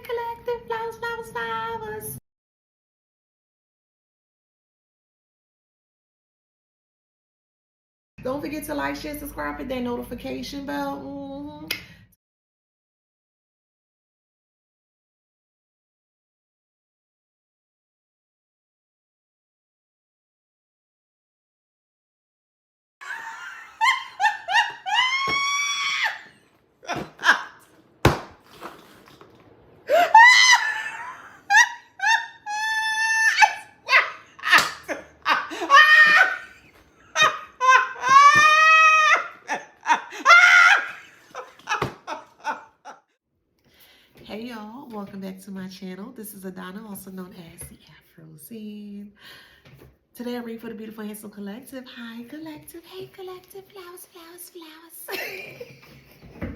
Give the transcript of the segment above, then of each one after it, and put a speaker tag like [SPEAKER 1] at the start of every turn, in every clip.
[SPEAKER 1] collective flowers, flowers, flowers. Don't forget to like, share, subscribe, hit that notification bell. Hey y'all, welcome back to my channel. This is Adana, also known as the Afro Scene. Today I read for the beautiful, handsome collective. Hi collective, hey collective, flowers, flowers, flowers.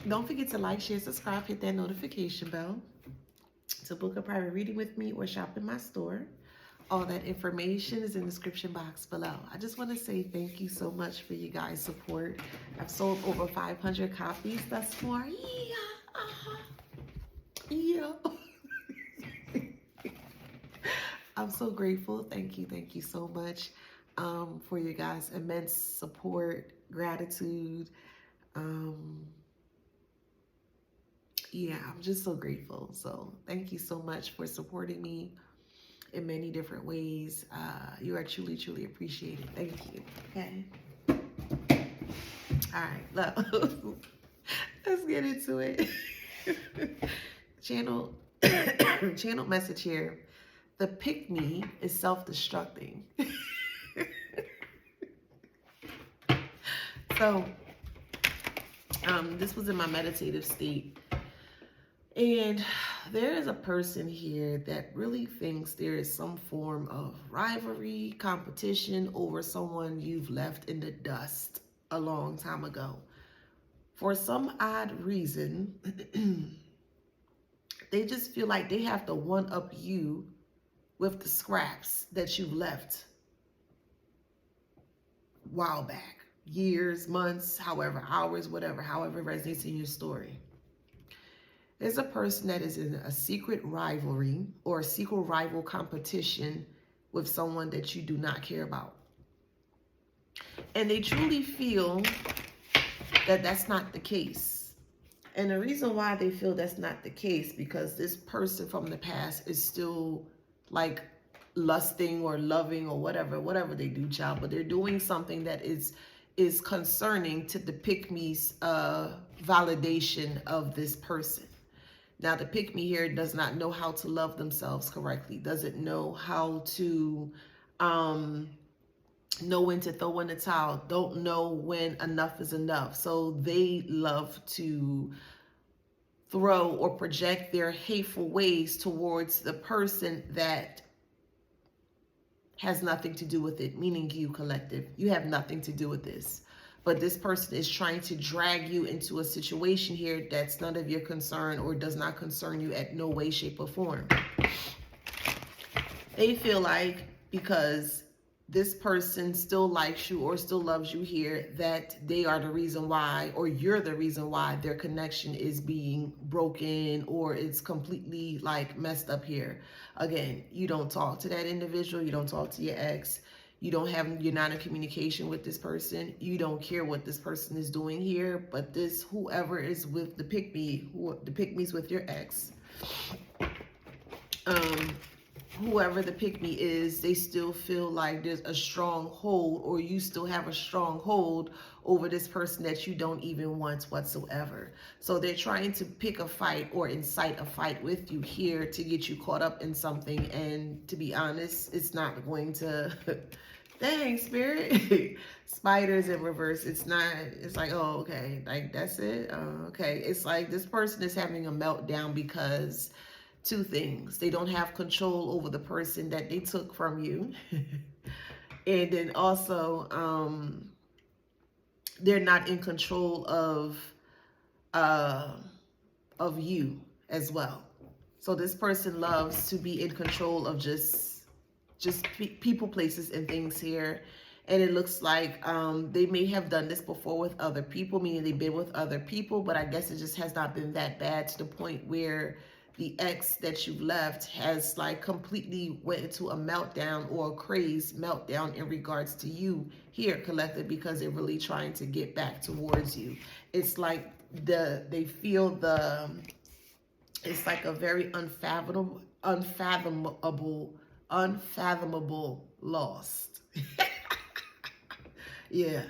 [SPEAKER 1] Don't forget to like, share, subscribe, hit that notification bell to book a private reading with me or shop in my store. All that information is in the description box below. I just want to say thank you so much for you guys' support. I've sold over 500 copies thus far. Yeah. I'm so grateful. Thank you so much for your guys' immense support, gratitude. Yeah, I'm just so grateful. So thank you so much for supporting me in many different ways. You are truly, truly appreciated. Thank you. Okay. All right, look, let's get into it. Channel message here. The pick me is self-destructing. So, this was in my meditative state. And there is a person here that really thinks there is some form of rivalry, competition over someone you've left in the dust a long time ago. For some odd reason, they just feel like they have to one-up you with the scraps that you've left a while back. Years, months, however, hours, whatever, however resonates in your story. There's a person that is in a secret rivalry or a secret rival competition with someone that you do not care about. And they truly feel that that's not the case. And the reason why they feel that's not the case, because this person from the past is still like lusting or loving or whatever they do, child, but they're doing something that is concerning to the pick-me's validation of this person. Now, the pick-me here does not know how to love themselves correctly, doesn't know how to know when to throw in the towel, don't know when enough is enough. So they love to throw or project their hateful ways towards the person that has nothing to do with it, meaning you, collective. You have nothing to do with this. But this person is trying to drag you into a situation here that's none of your concern or does not concern you at no way, shape, or form. They feel like because this person still likes you or still loves you here, that they are the reason why, or you're the reason why their connection is being broken or it's completely like messed up here. Again, you don't talk to that individual. You don't talk to your ex. You're not in communication with this person. You don't care what this person is doing here, but this, whoever is with the pick-me, the pick-me's with your ex, whoever the pick-me is, they still feel like there's a strong hold, or you still have a strong hold over this person that you don't even want whatsoever. So they're trying to pick a fight or incite a fight with you here to get you caught up in something. And to be honest, it's not going to... Dang, spirit. Spiders in reverse. It's not, it's like, oh, okay. Like, that's it? Oh, okay. It's like this person is having a meltdown because two things. They don't have control over the person that they took from you. And then also, they're not in control of you as well. So this person loves to be in control of just people, places, and things here. And it looks like they may have done this before with other people, meaning they've been with other people, but I guess it just has not been that bad to the point where the ex that you've left has like completely went into a meltdown or a crazed meltdown in regards to you here, collective, because they're really trying to get back towards you. It's like they feel it's like a very unfathomable loss. Yeah.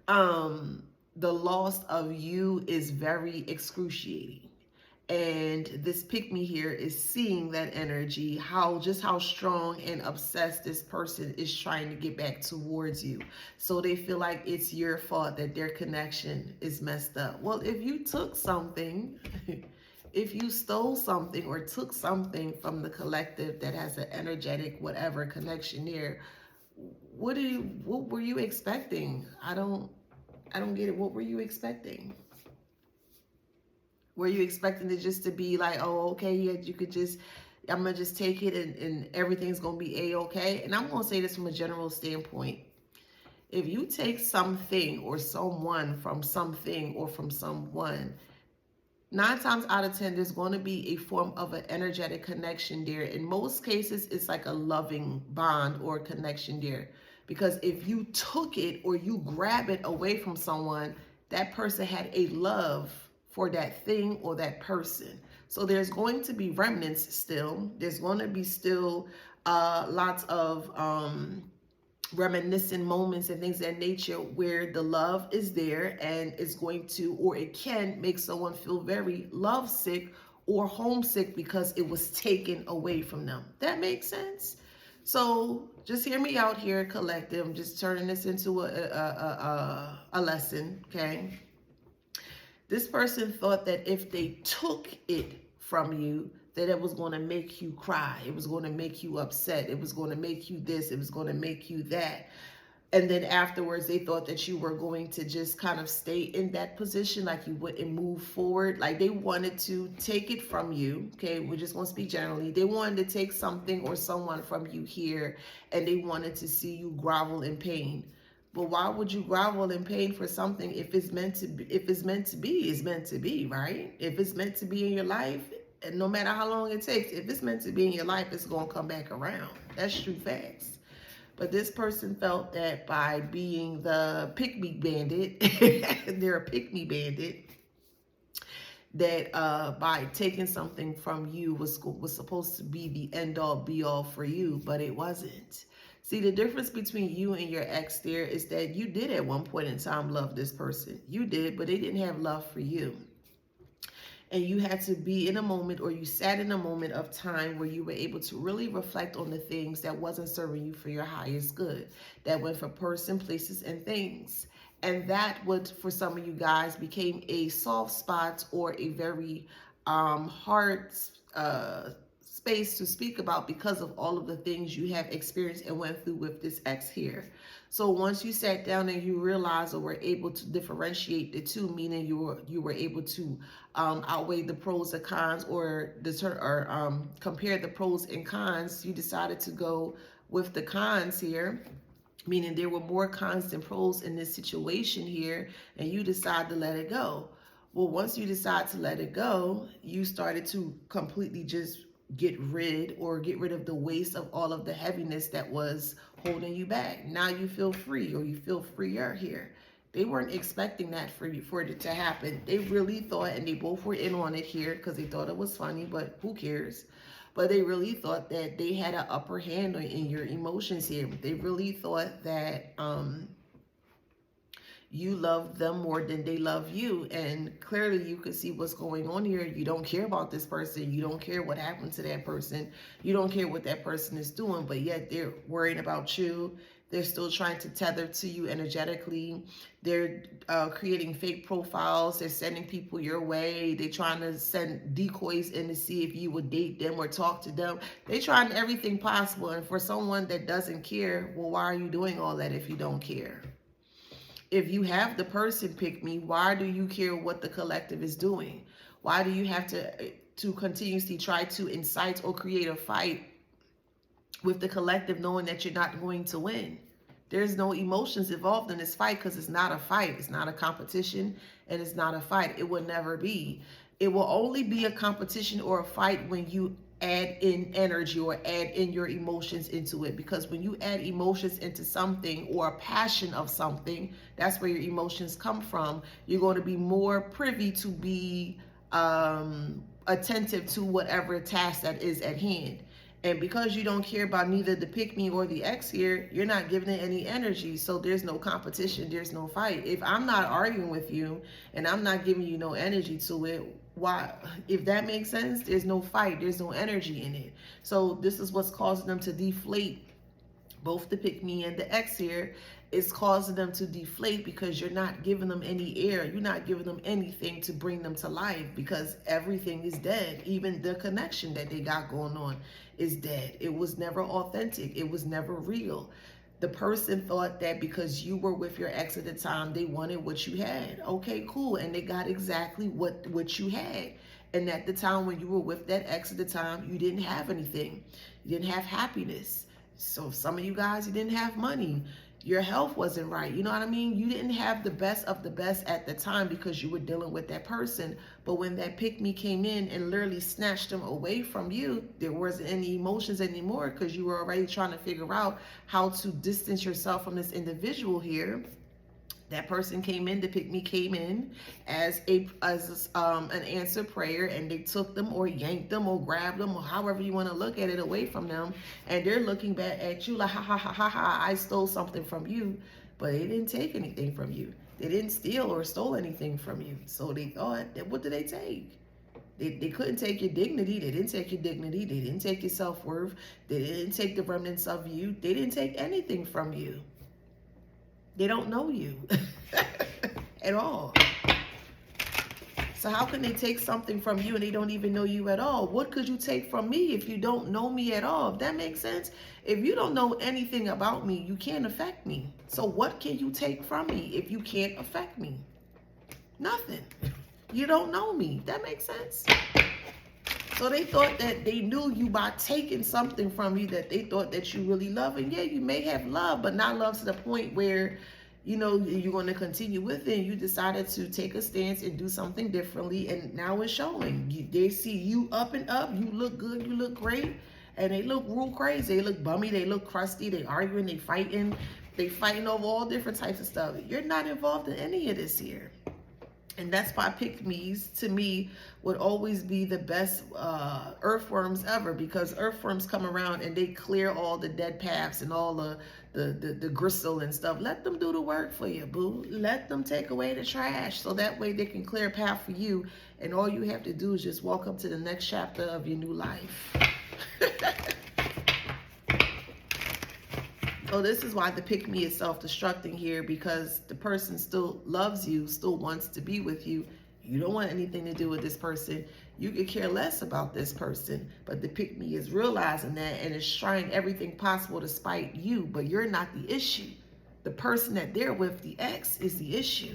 [SPEAKER 1] The loss of you is very excruciating. And this pick me here is seeing that energy, how strong and obsessed this person is trying to get back towards you. So they feel like it's your fault that their connection is messed up. Well, if you took something, if you stole something or took something from the collective that has an energetic whatever connection there, what were you expecting? I don't get it. What were you expecting? Were you expecting it just to be like, oh, okay, yeah, you could just, I'm gonna just take it and everything's gonna be a-okay? And I'm gonna say this from a general standpoint. If you take something or someone from something or from someone, 9 times out of 10, there's going to be a form of an energetic connection there. In most cases, it's like a loving bond or connection there. Because if you took it or you grab it away from someone, that person had a love for that thing or that person. So there's going to be remnants still. There's going to be still lots of reminiscent moments and things of that nature where the love is there, and it's going to, or it can make someone feel very lovesick or homesick because it was taken away from them. That makes sense? So just hear me out here, collective. I'm just turning this into a lesson, okay? This person thought that if they took it from you, that it was going to make you cry. It was going to make you upset. It was going to make you this. It was going to make you that. And then afterwards, they thought that you were going to just kind of stay in that position, like you wouldn't move forward. Like they wanted to take it from you. Okay, we're just going to speak generally. They wanted to take something or someone from you here, and they wanted to see you grovel in pain. But why would you grovel in pain for something if it's meant to be? If it's meant to be, it's meant to be, right? If it's meant to be in your life, and no matter how long it takes, if it's meant to be in your life, it's going to come back around. That's true facts. But this person felt that by being the pick-me bandit, they're a pick-me bandit, that by taking something from you was supposed to be the end-all be-all for you, but it wasn't. See, the difference between you and your ex there is that you did at one point in time love this person. You did, but they didn't have love for you. And you had to be in a moment, or you sat in a moment of time where you were able to really reflect on the things that wasn't serving you for your highest good, that went for person, places, and things. And that would, for some of you guys, became a soft spot or a very hard space to speak about because of all of the things you have experienced and went through with this ex here. So once you sat down and you realized or were able to differentiate the two, meaning you were able to outweigh the pros and cons, or compare the pros and cons, you decided to go with the cons here, meaning there were more cons than pros in this situation here, and you decide to let it go. Well, once you decide to let it go, you started to completely just get rid of the waste of all of the heaviness that was holding you back. Now you feel free, or you feel freer here. They weren't expecting that for it to happen. They really thought, and they both were in on it here because they thought it was funny, but who cares? But they really thought that they had an upper hand in your emotions here. They really thought that you love them more than they love you. And clearly you could see what's going on here. You don't care about this person. You don't care what happened to that person. You don't care what that person is doing, but yet they're worrying about you. They're still trying to tether to you energetically. They're creating fake profiles. They're sending people your way. They're trying to send decoys in to see if you would date them or talk to them. They're trying everything possible. And for someone that doesn't care, well, why are you doing all that if you don't care? If you have the person pick me, why do you care what the collective is doing? Why do you have to continuously try to incite or create a fight with the collective knowing that you're not going to win? There's no emotions involved in this fight because it's not a fight. It's not a competition, and it's not a fight. It will never be. It will only be a competition or a fight when you add in energy or add in your emotions into it. Because when you add emotions into something or a passion of something, that's where your emotions come from. You're going to be more privy to be attentive to whatever task that is at hand. And because you don't care about neither the pick me or the X here, you're not giving it any energy. So there's no competition, there's no fight. If I'm not arguing with you and I'm not giving you no energy to it, why? If that makes sense, there's no fight, there's no energy in it. So this is what's causing them to deflate. Both the pick me and the X here is causing them to deflate because you're not giving them any air. You're not giving them anything to bring them to life because everything is dead. Even the connection that they got going on is dead. It was never authentic. It was never real. The person thought that because you were with your ex at the time, they wanted what you had. Okay, cool. And they got exactly what you had. And at the time when you were with that ex at the time, you didn't have anything. You didn't have happiness. So some of you guys, you didn't have money. Your health wasn't right. You know what I mean? You didn't have the best of the best at the time because you were dealing with that person. But when that pick me came in and literally snatched them away from you, there wasn't any emotions anymore because you were already trying to figure out how to distance yourself from this individual here. That person came in, the pick me came in as an answered prayer, and they took them or yanked them or grabbed them or however you want to look at it away from them, and they're looking back at you like ha ha ha ha ha, I stole something from you, but they didn't take anything from you. They didn't steal or stole anything from you. So they thought that what did they take? They couldn't take your dignity. They didn't take your dignity. They didn't take your self-worth. They didn't take the remnants of you. They didn't take anything from you. They don't know you at all. So how can they take something from you and they don't even know you at all? What could you take from me if you don't know me at all? If that makes sense? If you don't know anything about me, you can't affect me. So what can you take from me if you can't affect me? Nothing. You don't know me. That makes sense? So they thought that they knew you by taking something from you that they thought that you really love. And yeah, you may have love, but not love to the point where, you know, you're going to continue with it. And you decided to take a stance and do something differently. And now it's showing. They see you up and up. You look good. You look great. And they look real crazy. They look bummy. They look crusty. They arguing. They fighting. They fighting over all different types of stuff. You're not involved in any of this here. And that's why pick-me's, to me, would always be the best earthworms ever, because earthworms come around and they clear all the dead paths and all the gristle and stuff. Let them do the work for you, boo. Let them take away the trash so that way they can clear a path for you. And all you have to do is just walk up to the next chapter of your new life. So this is why the pick me is self-destructing here, because the person still loves you, still wants to be with you. You don't want anything to do with this person. You could care less about this person, but the pick me is realizing that and is trying everything possible to spite you, but you're not the issue. The person that they're with, the ex, is the issue.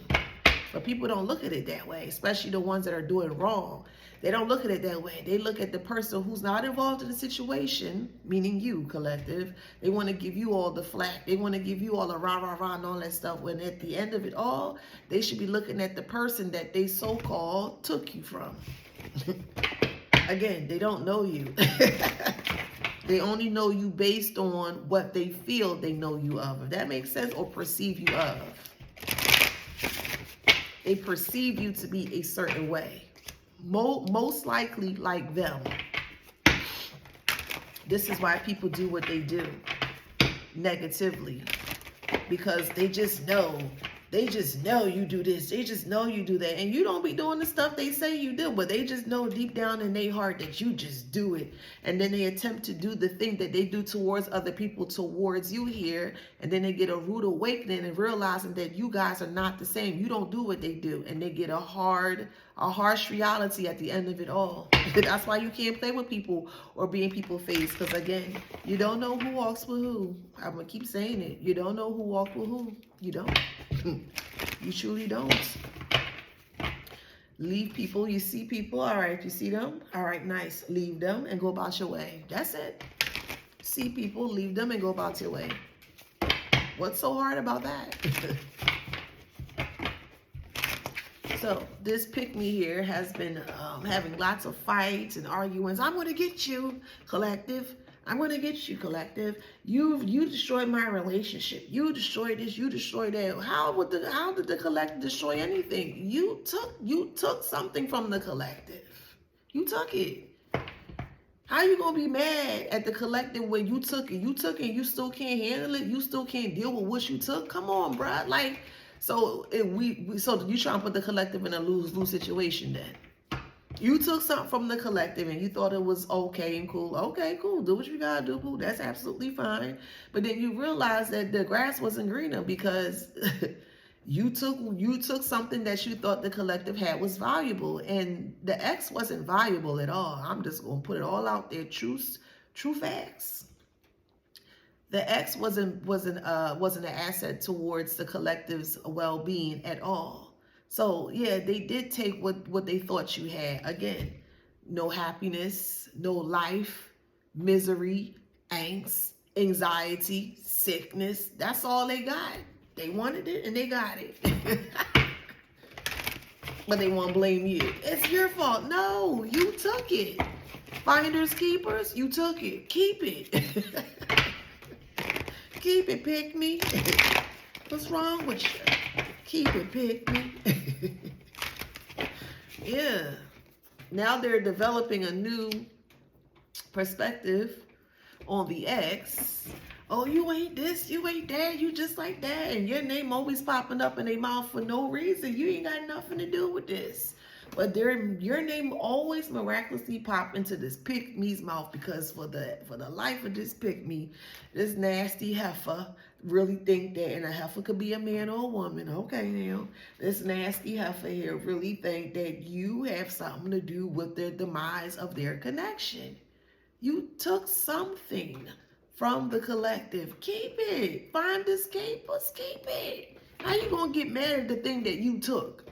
[SPEAKER 1] But people don't look at it that way, especially the ones that are doing wrong. They don't look at it that way. They look at the person who's not involved in the situation, meaning you, collective. They want to give you all the flack. They want to give you all the rah, rah, rah, and all that stuff. When at the end of it all, they should be looking at the person that they so-called took you from. Again, they don't know you. They only know you based on what they feel they know you of. If that makes sense, or perceive you of. They perceive you to be a certain way. Most likely like them. This is why people do what they do negatively, because they just know you do this, they just know you do that, and you don't be doing the stuff they say you do, but they just know deep down in their heart that you just do it. And then they attempt to do the thing that they do towards other people towards you here, and then they get a rude awakening and realizing that you guys are not the same. You don't do what they do, and they get a harsh reality at the end of it all. That's why you can't play with people or be in people's face, because again, you don't know who walks with who. I'm gonna keep saying it. You don't know who walks with who. You don't. You truly don't. Leave people. You see people. All right. You see them. All right. Nice. Leave them and go about your way. That's it. See people. Leave them and go about your way. What's so hard about that? So this pick-me here has been having lots of fights and arguments. I'm going to get you, collective. I'm going to get you, collective. You destroyed my relationship. You destroyed this. You destroyed that. How did the collective destroy anything? You took something from the collective. You took it. How you gonna be mad at the collective when you took it? You took it and you still can't handle it? You still can't deal with what you took? Come on, bruh. Like, so so you trying to put the collective in a lose-lose situation then. You took something from the collective and you thought it was okay and cool. Okay, cool. Do what you gotta do, boo. That's absolutely fine. But then you realize that the grass wasn't greener because you took something that you thought the collective had was valuable, and the X wasn't valuable at all. I'm just gonna put it all out there, true facts. The X wasn't an asset towards the collective's well-being at all. So yeah, they did take what they thought you had. Again, no happiness, no life, misery, angst, anxiety, sickness. That's all they got. They wanted it and they got it. But they want to blame you. It's your fault. No, you took it. Finders keepers, you took it. Keep it. Keep it, pick me. What's wrong with you? Keep it, pick me. Yeah. Now they're developing a new perspective on the X. Oh, you ain't this, you ain't that, you just like that. And your name always popping up in their mouth for no reason. You ain't got nothing to do with this. But your name always miraculously pop into this pick-me's mouth because for the life of this pick-me, this nasty heifer really think that, and a heifer could be a man or a woman. Okay, now, this nasty heifer here really think that you have something to do with the demise of their connection. You took something from the collective. Keep it. Find escapers. Keep it. How you gonna get mad at the thing that you took?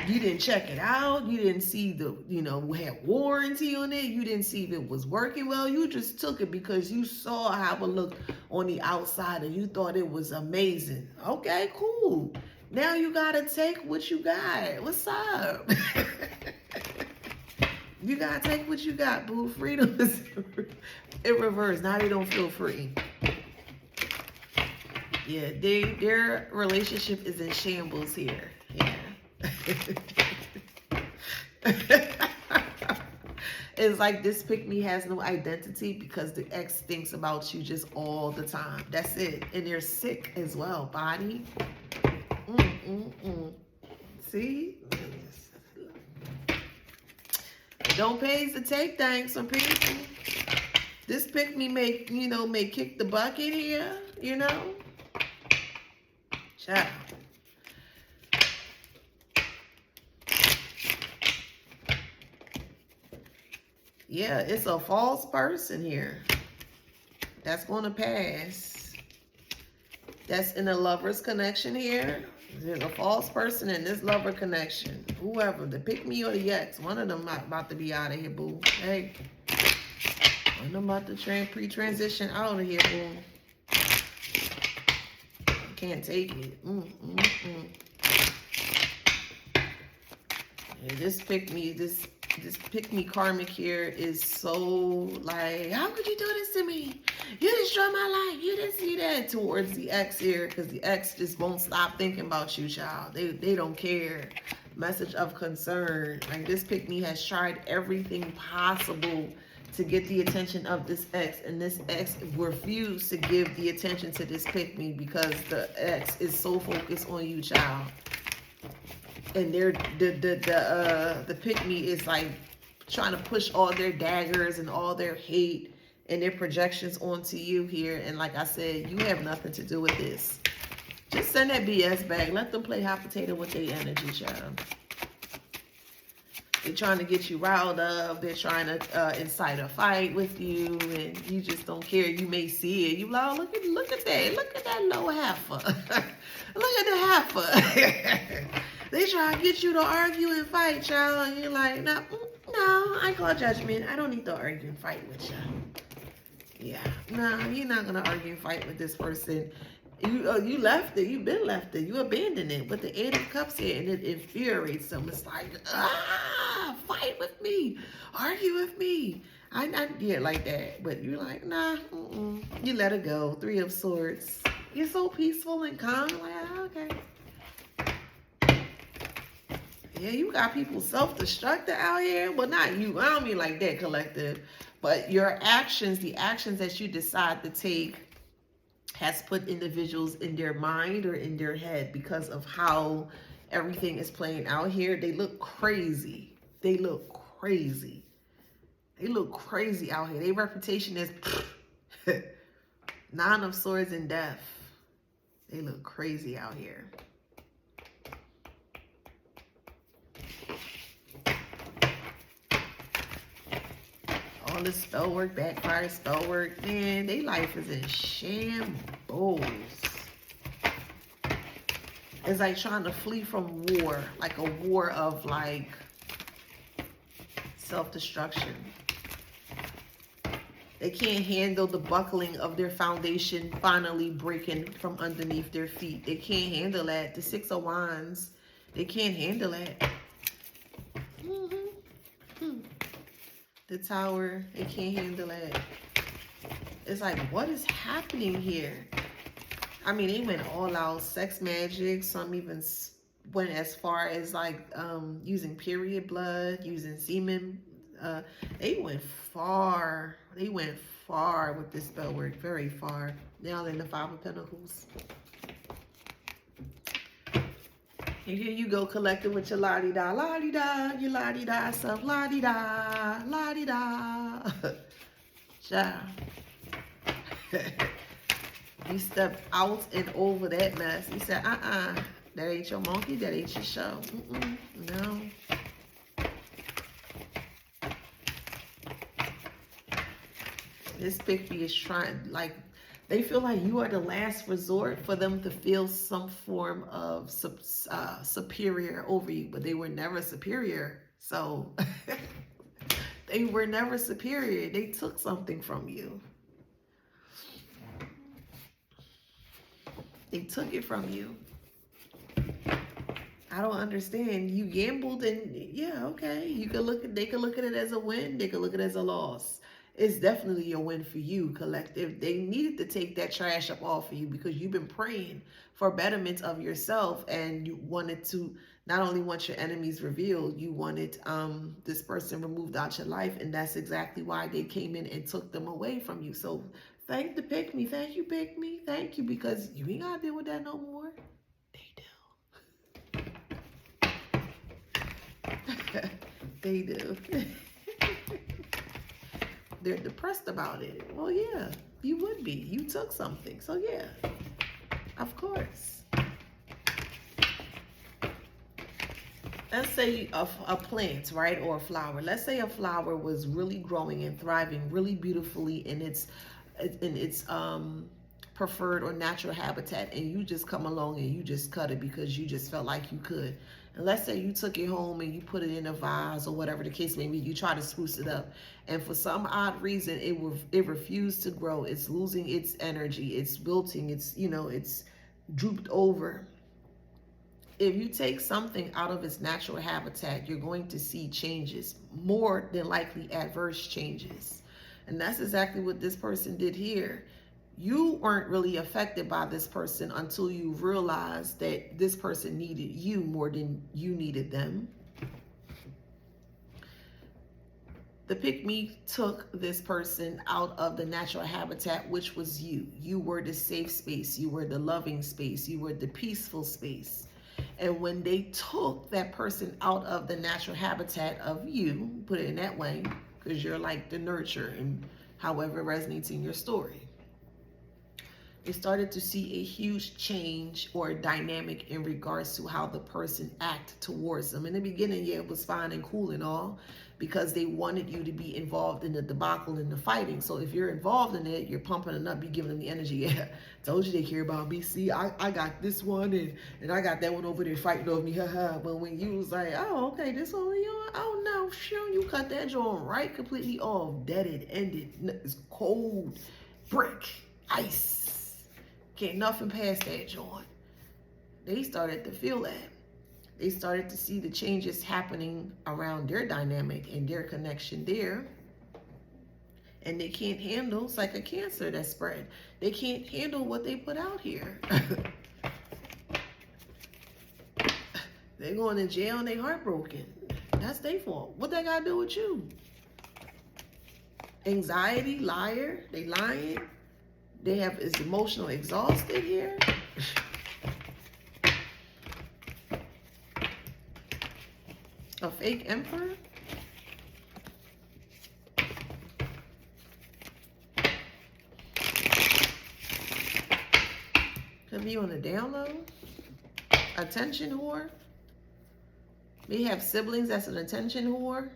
[SPEAKER 1] You didn't check it out. You didn't see had warranty on it. You didn't see if it was working well. You just took it because you saw how it looked on the outside and you thought it was amazing. Okay, cool. Now you gotta take what you got. What's up? You gotta take what you got, boo. Freedom is in reverse. Now they don't feel free. Yeah, their relationship is in shambles here. Yeah. It's like this pick-me has no identity because the X thinks about you just all the time. That's it. And they're sick as well, body. See? It don't pay to take things from people. This pick-me may kick the bucket here, Child. Yeah, it's a false person here. That's going to pass. That's in a lover's connection here. There's a false person in this lover connection. Whoever, the pick-me or the X, one of them about to be out of here, boo. Hey. One of them about to pre-transition out of here, boo. Can't take it. Yeah, this pick-me karmic here is so like, how could you do this to me? You destroyed my life. You didn't see that towards the X here because the X just won't stop thinking about you, child. They don't care. Message of concern. Like this pick-me has tried everything possible to get the attention of this X, and this X refused to give the attention to this pick-me because the X is so focused on you, child. And the pick-me is like trying to push all their daggers and all their hate and their projections onto you here. And like I said, you have nothing to do with this. Just send that BS back. Let them play hot potato with their energy, child. They're trying to get you riled up. They're trying to incite a fight with you, and you just don't care. You may see it. You like, oh, look at that. Look at that low heifer. Look at the heifer. They try to get you to argue and fight, child. And you're like, no, I call judgment. I don't need to argue and fight with you. Yeah, no, you're not gonna argue and fight with this person. You left it. You've been left it. You abandoned it. But the Eight of Cups here, and it infuriates them. It's like, fight with me, argue with me. I get like that, but you're like, nah. You let it go. Three of Swords. You're so peaceful and calm. Like, okay. Yeah, you got people self-destructing out here. Well, not you. I don't mean like that, collective. But your actions, the actions that you decide to take, has put individuals in their mind or in their head because of how everything is playing out here. They look crazy. They look crazy. They look crazy out here. Their reputation is Nine of Swords and Death. They look crazy out here. All this spell work, backfire spell work, man, their life is in shambles. It's like trying to flee from war, like a war of like self-destruction. They can't handle the buckling of their foundation finally breaking from underneath their feet. They can't handle that. The Six of Wands, they can't handle that. The Tower, they can't handle it. It's like, what is happening here? I mean, they went all out, sex magic. Some even went as far as like using period blood, using semen. They went far. They went far with this spell work, very far. Now they're in the Five of Pentacles. And here you go, collecting with your la-di-da, your la-di-da self, la-di-da, la-di-da. Child. You stepped out and over that mess. You said, that ain't your monkey, that ain't your show. No. This pick-me is trying, like, they feel like you are the last resort for them to feel some form of superior over you, but they were never superior. So they were never superior. They took something from you. They took it from you. I don't understand. You gambled and yeah, okay. You could look at, they could look at it as a win. They could look at it as a loss. It's definitely a win for you, collective. They needed to take that trash up off of you because you've been praying for betterment of yourself, and you wanted to not only want your enemies revealed, you wanted this person removed out your life, and that's exactly why they came in and took them away from you. So thank the pick me. Thank you, pick me. Thank you, because you ain't gotta deal with that no more. They do. They do. They're depressed about it. Well, yeah, you would be. You took something. So, yeah, of course. Let's say a plant, right, or a flower. Let's say a flower was really growing and thriving really beautifully in its preferred or natural habitat, and you just come along and you just cut it because you just felt like you could. And let's say you took it home and you put it in a vase or whatever the case may be, you try to spruce it up, and for some odd reason it refused to grow. It's losing its energy, it's wilting, it's drooped over. If you take something out of its natural habitat, you're going to see changes, more than likely adverse changes. And that's exactly what this person did here. You weren't really affected by this person until you realized that this person needed you more than you needed them. The pick-me took this person out of the natural habitat, which was you. You were the safe space. You were the loving space. You were the peaceful space. And when they took that person out of the natural habitat of you, put it in that way, because you're like the nurture and however it resonates in your story. They started to see a huge change or dynamic in regards to how the person acted towards them. In the beginning, yeah, it was fine and cool and all, because they wanted you to be involved in the debacle and the fighting. So if you're involved in it, you're pumping them up, you're giving them the energy. Yeah, told you they care about me. See, I got this one and I got that one over there fighting over me. But when you was like, oh, okay, this only you. Oh no, sure, you cut that joint right completely off, deaded, ended. It's cold, brick, ice. Can't nothing past that joint. They started to feel that. They started to see the changes happening around their dynamic and their connection there. And they can't handle, it's like a cancer that spread. They can't handle what they put out here. They're going to jail and they heartbroken. That's their fault. What they got to do with you? Anxiety, liar, they lying. They have is emotional exhausted here. A fake emperor. Could be on the down low. Attention whore. They have siblings that's an attention whore.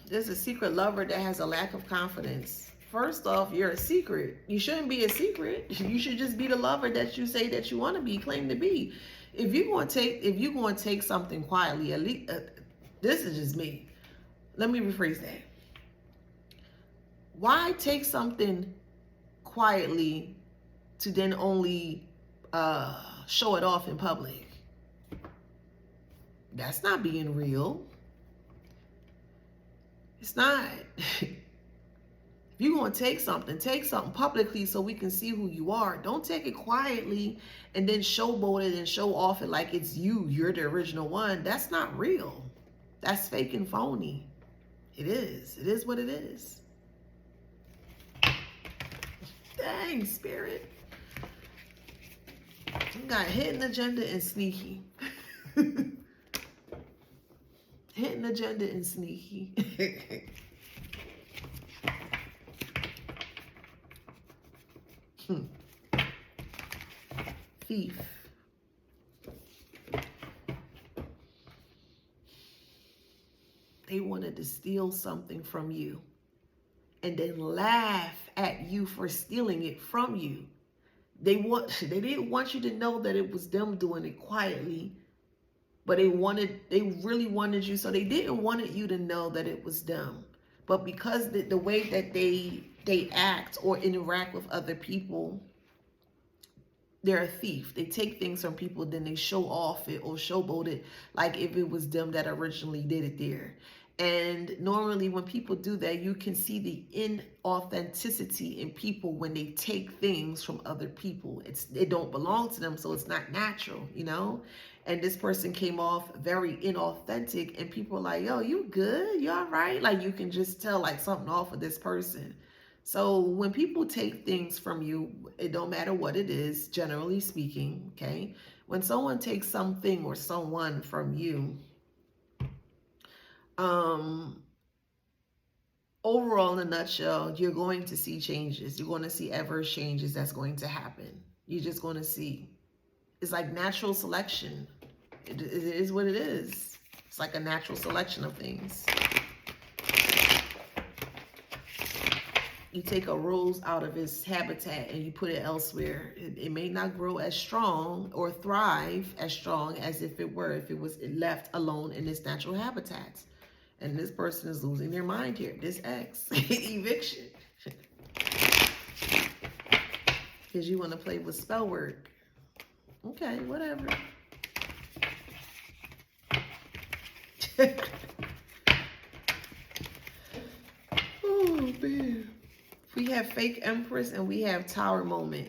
[SPEAKER 1] There's a secret lover that has a lack of confidence. First off, you're a secret. You shouldn't be a secret. You should just be the lover that you say that you want to be, claim to be. If you're going to take something quietly, at least this is just me. Let me rephrase that. Why take something quietly to then only show it off in public? That's not being real. It's not. If you're going to take something publicly so we can see who you are. Don't take it quietly and then showboat it and show off it like it's you. You're the original one. That's not real. That's fake and phony. It is. It is what it is. Dang, spirit. You got hidden agenda and sneaky. Hidden agenda and sneaky. Thief. They wanted to steal something from you and then laugh at you for stealing it from you. They didn't want you to know that it was them doing it quietly, but they really wanted you, so they didn't want you to know that it was them. But because the way that they act or interact with other people, they're a thief. They take things from people, then they show off it or showboat it like if it was them that originally did it there. And normally when people do that, you can see the inauthenticity in people when they take things from other people. It don't belong to them, so it's not natural, you know? And this person came off very inauthentic, and people are like, yo, you good? You all right? Like, you can just tell like something off of this person. So when people take things from you, it don't matter what it is, generally speaking, okay? When someone takes something or someone from you, overall, in a nutshell, you're going to see changes. You're going to see adverse changes that's going to happen. You're just going to see. It's like natural selection. It is what it is. It's like a natural selection of things. You take a rose out of its habitat and you put it elsewhere. It may not grow as strong or thrive as strong as if it was left alone in its natural habitat. And this person is losing their mind here. This ex. Eviction. Because you want to play with spell work. Okay, whatever. Oh, man. We have fake empress and we have tower moment.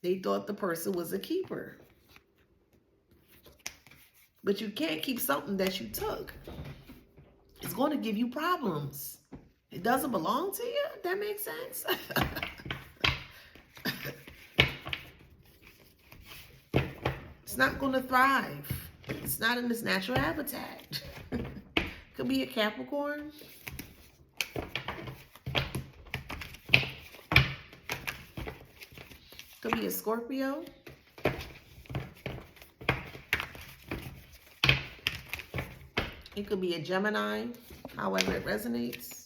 [SPEAKER 1] They thought the person was a keeper. But you can't keep something that you took. It's going to give you problems. It doesn't belong to you. That makes sense. It's not going to thrive. It's not in its natural habitat. Could be a Capricorn. Could be a Scorpio. It could be a Gemini, however it resonates.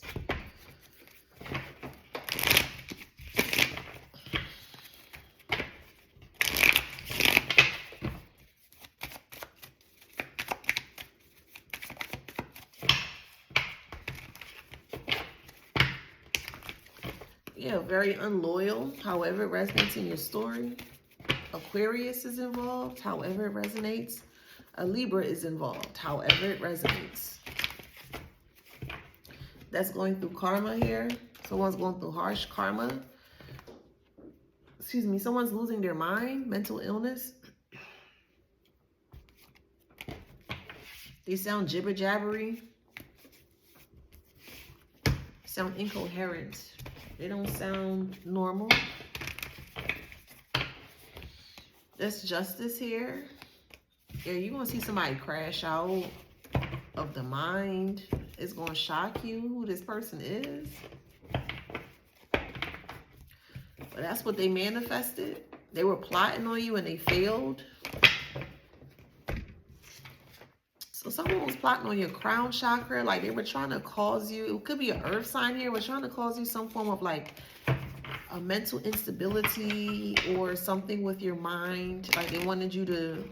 [SPEAKER 1] Yeah, very unloyal, however it resonates in your story. Aquarius is involved, however it resonates. A Libra is involved, however it resonates. That's going through karma here. Someone's going through harsh karma. Excuse me, someone's losing their mind, mental illness. They sound jibber-jabbery. Sound incoherent. They don't sound normal. There's justice here. Yeah, you're going to see somebody crash out of the mind. It's going to shock you who this person is. But that's what they manifested. They were plotting on you and they failed. So someone was plotting on your crown chakra. Like they were trying to cause you, it could be an earth sign here, was trying to cause you some form of like a mental instability or something with your mind. Like they wanted you to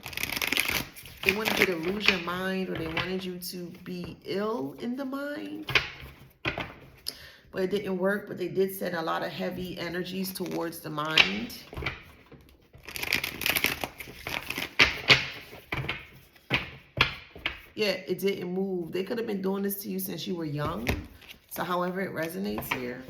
[SPEAKER 1] lose your mind, or they wanted you to be ill in the mind. But it didn't work, but they did send a lot of heavy energies towards the mind. Yeah, it didn't move. They could have been doing this to you since you were young. So however it resonates here.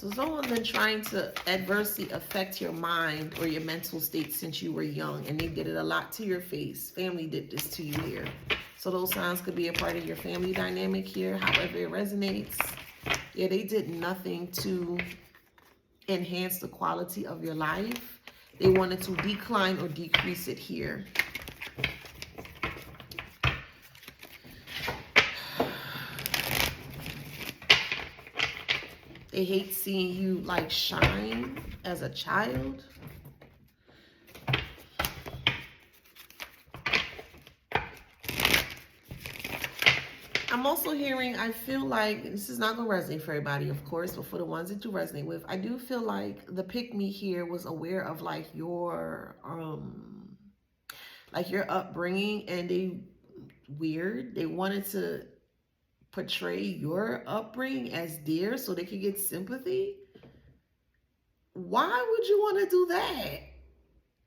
[SPEAKER 1] So someone's been trying to adversely affect your mind or your mental state since you were young, and they did it a lot to your face. Family did this to you here. So those signs could be a part of your family dynamic here, however it resonates. Yeah, they did nothing to enhance the quality of your life. They wanted to decline or decrease it here. They hate seeing you like shine as a child. I'm also hearing, I feel like, this is not going to resonate for everybody, of course, but for the ones that do resonate with, I do feel like the pick-me here was aware of like your upbringing, and they wanted to portray your upbringing as dear so they could get sympathy. Why would you want to do that?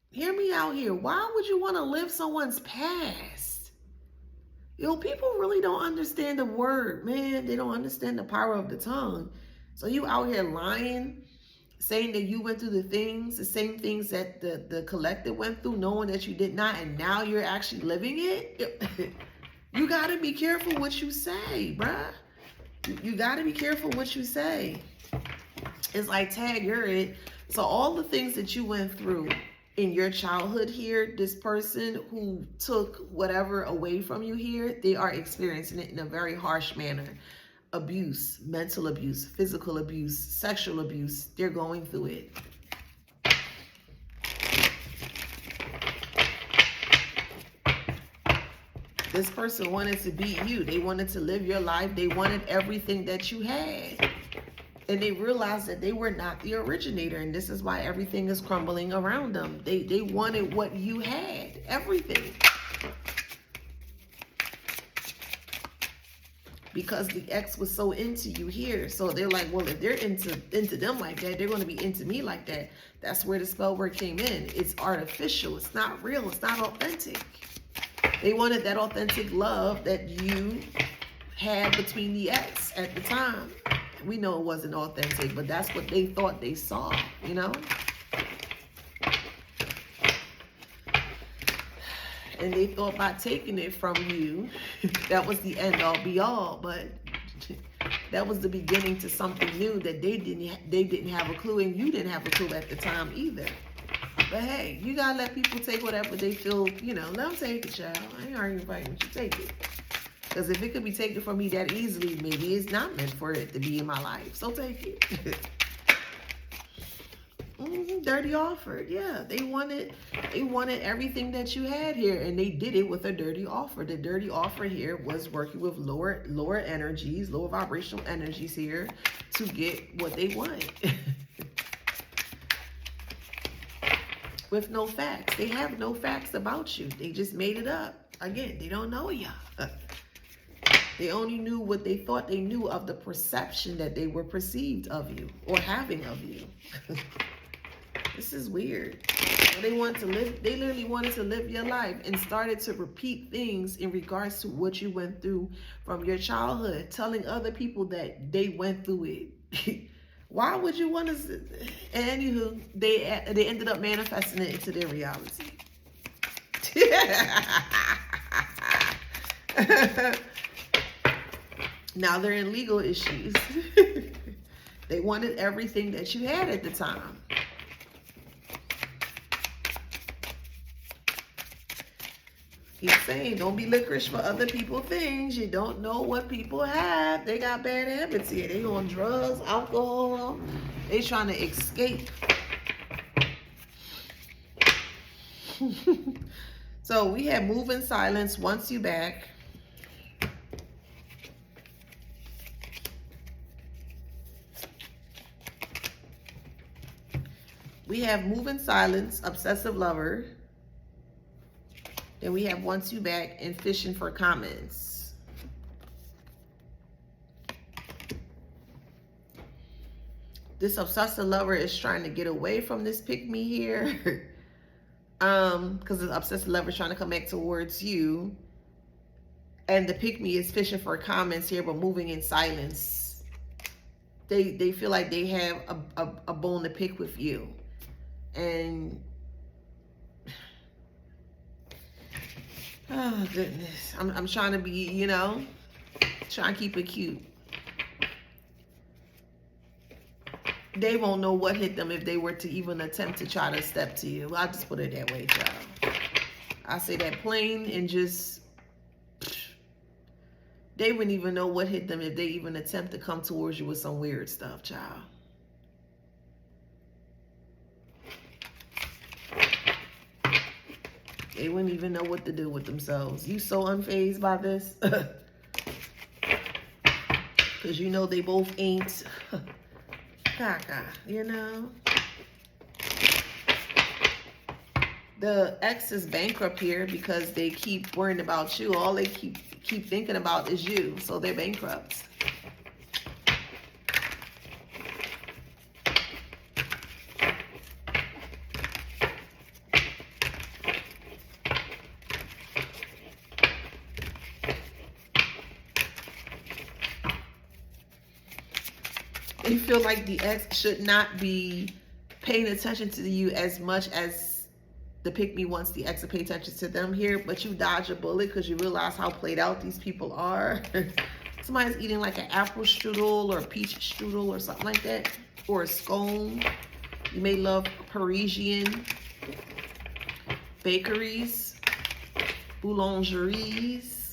[SPEAKER 1] Hear me out here. Why would you want to live someone's past? Yo, people really don't understand the word, man. They don't understand the power of the tongue. So you out here lying, saying that you went through the same things that the collective went through, knowing that you did not, and now you're actually living it. You got to be careful what you say, bruh. You got to be careful what you say. It's like, tag, you're it. So all the things that you went through in your childhood here, this person who took whatever away from you here, they are experiencing it in a very harsh manner. Abuse, mental abuse, physical abuse, sexual abuse. They're going through it. This person wanted to beat you. They wanted to live your life. They wanted everything that you had. And they realized that they were not the originator. And this is why everything is crumbling around them. They wanted what you had. Everything. Because the ex was so into you here. So they're like, well, if they're into them like that, they're going to be into me like that. That's where the spell word came in. It's artificial. It's not real. It's not authentic. They wanted that authentic love that you had between the ex at the time. We know it wasn't authentic, but that's what they thought they saw, you know? And they thought by taking it from you, that was the end all be all, but that was the beginning to something new that they didn't have a clue, and you didn't have a clue at the time either. But hey, you gotta let people take whatever they feel, you know, let them take it, child. I ain't arguing fighting with you, take it. Because if it could be taken from me that easily, maybe it's not meant for it to be in my life. So take it. Dirty offer. Yeah, they wanted everything that you had here, and they did it with a dirty offer. The dirty offer here was working with lower energies, lower vibrational energies here to get what they want. With no facts. They have no facts about you. They just made it up. Again, they don't know ya. They only knew what they thought they knew of the perception that they were perceived of you or having of you. This is weird. They literally wanted to live your life and started to repeat things in regards to what you went through from your childhood, telling other people that they went through it. Why would you want to? Anywho, they ended up manifesting it into their reality. Now they're in legal issues. They wanted everything that you had at the time. He's saying, don't be licorice for other people things. You don't know what people have. They got bad habits here. They on drugs, alcohol. They trying to escape. So we have move in silence, wants you back. We have move in silence, obsessive lover. Then we have wants you back and fishing for comments. This obsessive lover is trying to get away from this pick-me here. Because the obsessive lover is trying to come back towards you. And the pick-me is fishing for comments here, but moving in silence. They feel like they have a bone to pick with you. And oh goodness, I'm trying to be, you know, trying to keep it cute. They won't know what hit them if they were to even attempt to try to step to you. I'll just put it that way, child. I say that plain and just, they wouldn't even know what hit them if they even attempt to come towards you with some weird stuff, child. They wouldn't even know what to do with themselves. You so unfazed by this. Because you know they both ain't caca, you know. The ex is bankrupt here because they keep worrying about you. All they keep thinking about is you. So they're bankrupt. You feel like the ex should not be paying attention to you as much as the pick-me wants the ex to pay attention to them here, but you dodge a bullet because you realize how played out these people are. Somebody's eating like an apple strudel or a peach strudel or something like that, or a scone. You may love Parisian bakeries, boulangeries.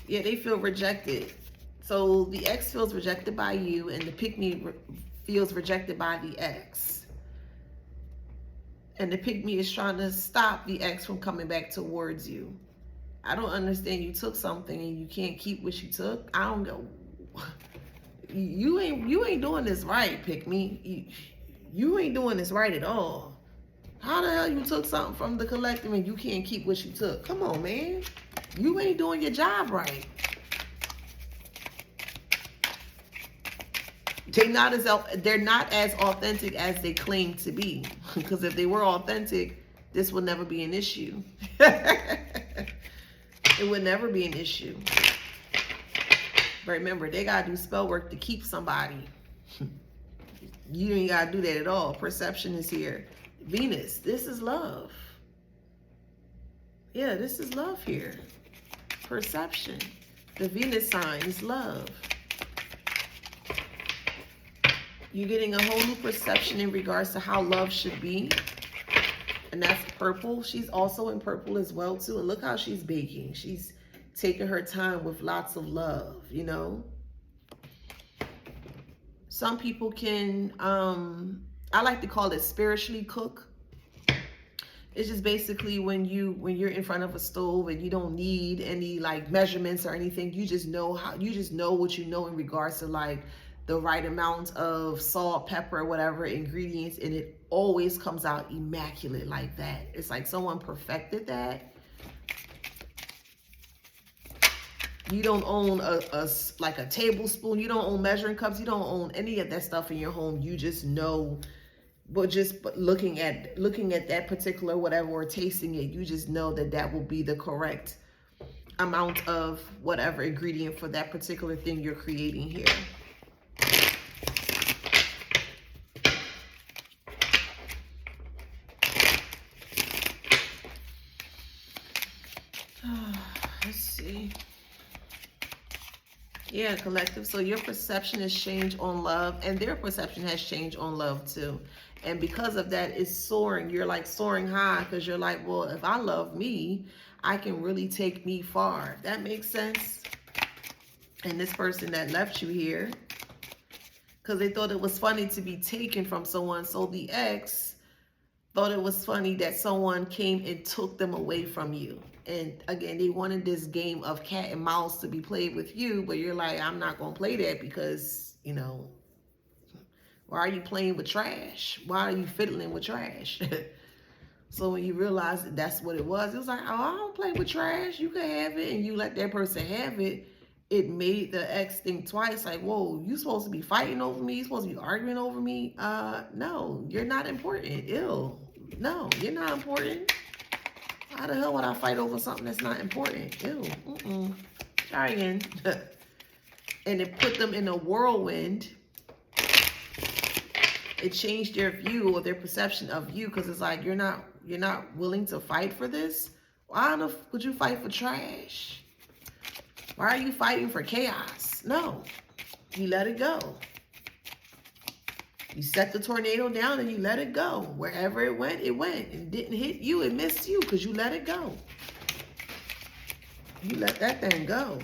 [SPEAKER 1] Yeah, they feel rejected. So the ex feels rejected by you, and the pick-me feels rejected by the ex. And the pick-me is trying to stop the ex from coming back towards you. I don't understand. You took something and you can't keep what you took. I don't know. You ain't doing this right, pick-me. You ain't doing this right at all. How the hell you took something from the collective and you can't keep what you took? Come on, man. You ain't doing your job right. They're not as authentic as they claim to be. Because if they were authentic, this will never be an issue. It would never be an issue. But remember, they got to do spell work to keep somebody. You ain't got to do that at all. Perception is here. Venus, this is love. Yeah, this is love here. Perception. The Venus sign is love. You're getting a whole new perception in regards to how love should be. And that's purple. She's also in purple as well, too. And look how she's baking. She's taking her time with lots of love, you know. Some people can, I like to call it spiritually cook. It's just basically when you're in front of a stove and you don't need any like measurements or anything. You just know what you know in regards to like the right amount of salt, pepper, whatever ingredients, and it always comes out immaculate like that. It's like someone perfected that. You don't own like a tablespoon. You don't own measuring cups. You don't own any of that stuff in your home. You just know, but looking at that particular whatever or tasting it, you just know that that will be the correct amount of whatever ingredient for that particular thing you're creating here. Let's see. Yeah, collective. So your perception has changed on love, and their perception has changed on love too. And because of that, it's soaring. You're like soaring high because you're like, well, if I love me, I can really take me far. That makes sense. And this person that left you here, because they thought it was funny to be taken from someone. So the ex thought it was funny that someone came and took them away from you. And again, they wanted this game of cat and mouse to be played with you, but you're like, I'm not going to play that because, you know, why are you playing with trash? Why are you fiddling with trash? So when you realize that that's what it was like, oh, I don't play with trash. You can have it. And you let that person have it. It made the ex think twice, like, whoa, you supposed to be fighting over me? You supposed to be arguing over me? No, you're not important. Ew. No, you're not important. How the hell would I fight over something that's not important? Ew. Try again. And it put them in a whirlwind. It changed their view or their perception of you, because it's like, you're not willing to fight for this? Why the f would you fight for trash? Why are you fighting for chaos? No, you let it go. You set the tornado down and you let it go. Wherever it went, it went. It didn't hit you, it missed you because you let it go. You let that thing go.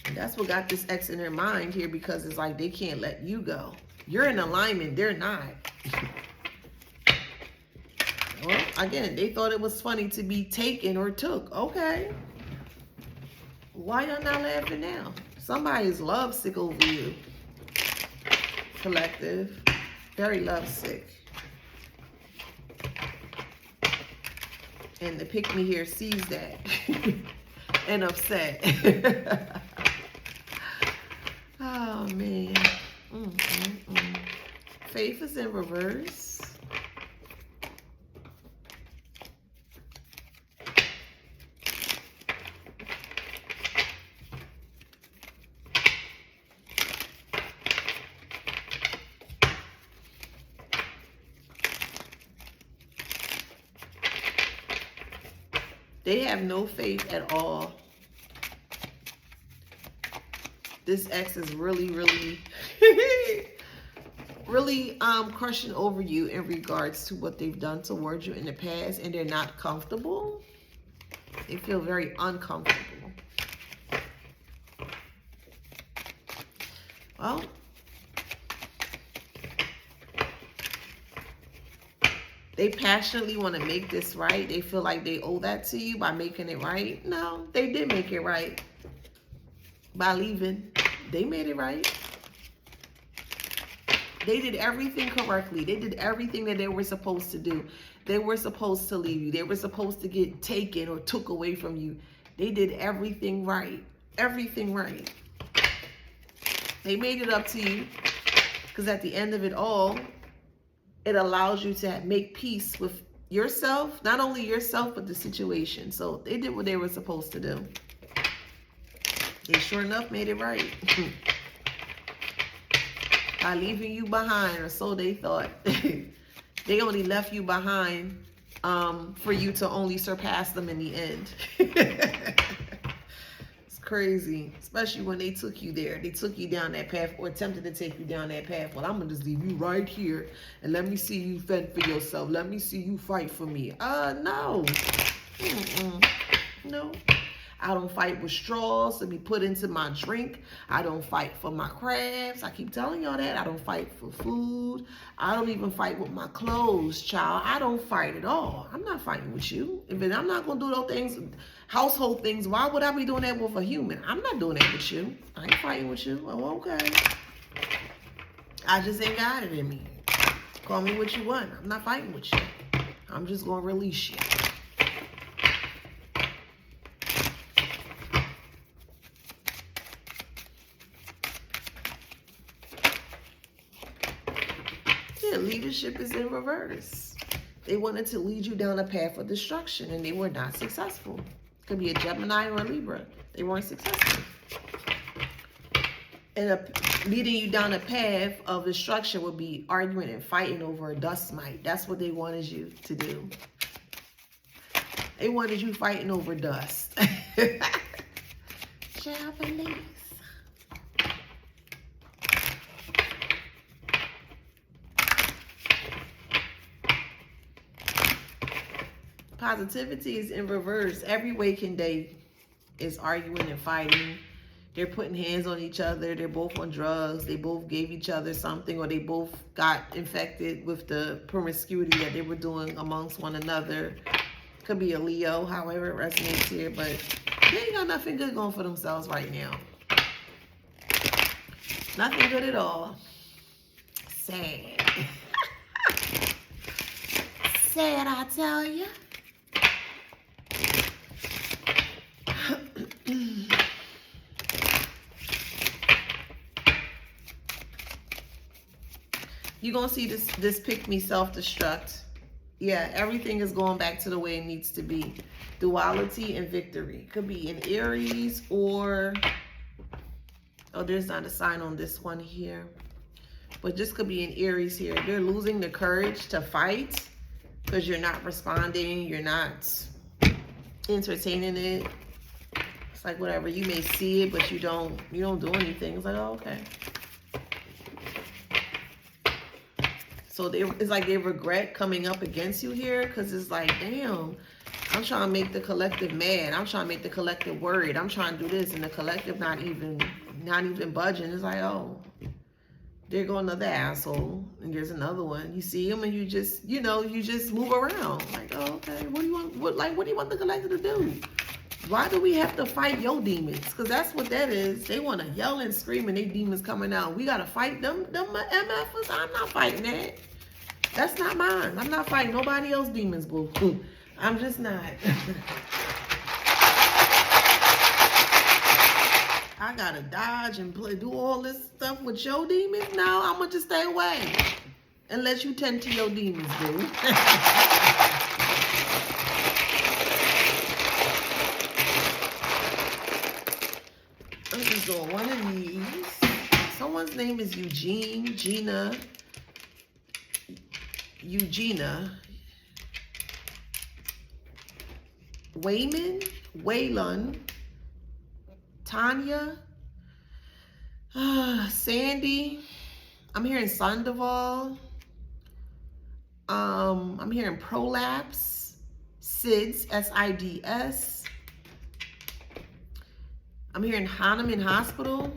[SPEAKER 1] And that's what got this ex in their mind here, because it's like they can't let you go. You're in alignment, they're not. Well, again, they thought it was funny to be taken or took. Okay. Why y'all not laughing now? Somebody's lovesick over you. Collective. Very lovesick. And the pick-me here sees that. And upset. Oh, man. Faith is in reverse. They have no faith at all. This ex is really, really crushing over you in regards to what they've done towards you in the past, and they're not comfortable. They feel very uncomfortable. Well, they passionately want to make this right. They feel like they owe that to you by making it right. No, they did make it right by leaving. They made it right. They did everything correctly. They did everything that they were supposed to do. They were supposed to leave you. They were supposed to get taken or took away from you. They did everything right. Everything right. They made it up to you, because at the end of it all, it allows you to make peace with yourself, not only yourself, but the situation. So they did what they were supposed to do. They sure enough made it right. By leaving you behind, or so they thought. They only left you behind for you to only surpass them in the end. It's crazy, especially when they took you there. They took you down that path, or attempted to take you down that path. Well, I'm gonna just leave you right here and let me see you fend for yourself. Let me see you fight for me. No. No. I don't fight with straws to be put into my drink. I don't fight for my crabs. I keep telling y'all that. I don't fight for food. I don't even fight with my clothes, child. I don't fight at all. I'm not fighting with you. If I'm not going to do those things, household things, why would I be doing that with a human? I'm not doing that with you. I ain't fighting with you. Oh, okay. I just ain't got it in me. Call me what you want. I'm not fighting with you. I'm just going to release you. Leadership is in reverse. They wanted to lead you down a path of destruction, and they were not successful. Could be a Gemini or a Libra. They weren't successful. And leading you down a path of destruction would be arguing and fighting over a dust mite. That's what they wanted you to do. They wanted you fighting over dust. Japanese. Positivity is in reverse. Every waking day is arguing and fighting. They're putting hands on each other. They're both on drugs. They both gave each other something, or they both got infected with the promiscuity that they were doing amongst one another. Could be a Leo, however it resonates here, but they ain't got nothing good going for themselves right now. Nothing good at all. Sad. Sad, I tell you. You're going to see this pick me self-destruct. Yeah, everything is going back to the way it needs to be. Duality and victory. Could be in Aries or... Oh, there's not a sign on this one here. But this could be in Aries here. They're losing the courage to fight because you're not responding. You're not entertaining it. It's like whatever. You may see it, but you don't do anything. It's like, oh, okay. So it's like they regret coming up against you here, because it's like, damn, I'm trying to make the collective mad. I'm trying to make the collective worried. I'm trying to do this, and the collective not even budging. It's like, oh, there go another asshole, and there's another one. You see him, and you just move around. Like, oh, okay, what do you want? What do you want the collective to do? Why do we have to fight your demons? Because that's what that is. They want to yell and scream and they demons coming out. We got to fight them MFers. I'm not fighting that. That's not mine. I'm not fighting nobody else's demons, boo. I'm just not. I got to dodge and do all this stuff with your demons? No, I'm going to just stay away and let you tend to your demons, boo. I'm just doing one of these. Someone's name is Eugenia. Waylon, Tanya, Sandy. I'm hearing Sandoval. I'm hearing Prolapse, SIDS, SIDS. I'm hearing Hahnemann Hospital,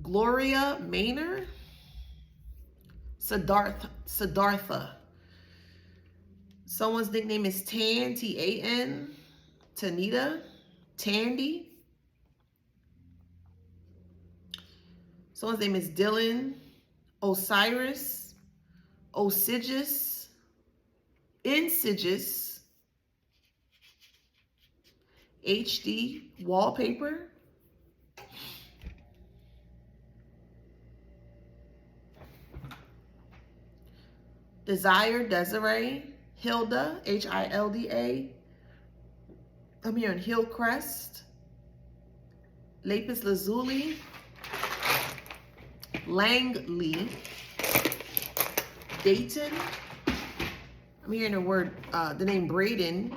[SPEAKER 1] Gloria Maynor, Siddhartha. Someone's nickname is Tan, T-A-N, Tanita, Tandy. Someone's name is Dylan, Osiris, Insidious, HD, Wallpaper. Desire, Desiree. Hilda, Hilda. I'm hearing Hillcrest. Lapis Lazuli. Langley. Dayton. I'm hearing the name Braden.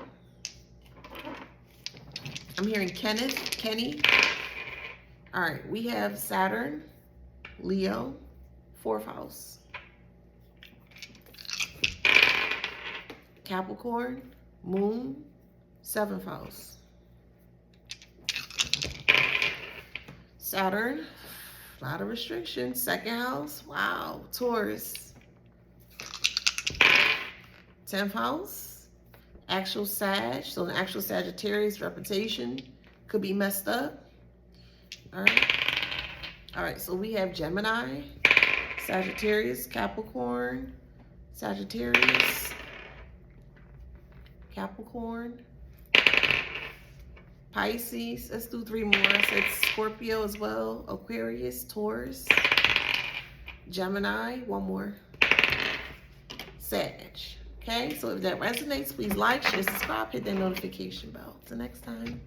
[SPEAKER 1] I'm hearing Kenneth, Kenny. All right, we have Saturn, Leo, 4th house. Capricorn, Moon, 7th house. Saturn, a lot of restrictions. 2nd house, wow. Taurus, 10th house. Actual Sag, so an actual Sagittarius reputation could be messed up. All right, so we have Gemini, Sagittarius, Capricorn, Sagittarius, Capricorn, Pisces. Let's do 3 more. I said Scorpio as well, Aquarius, Taurus, Gemini, 1 more, Sag. Okay, so if that resonates, please like, share, subscribe, hit that notification bell. Till next time.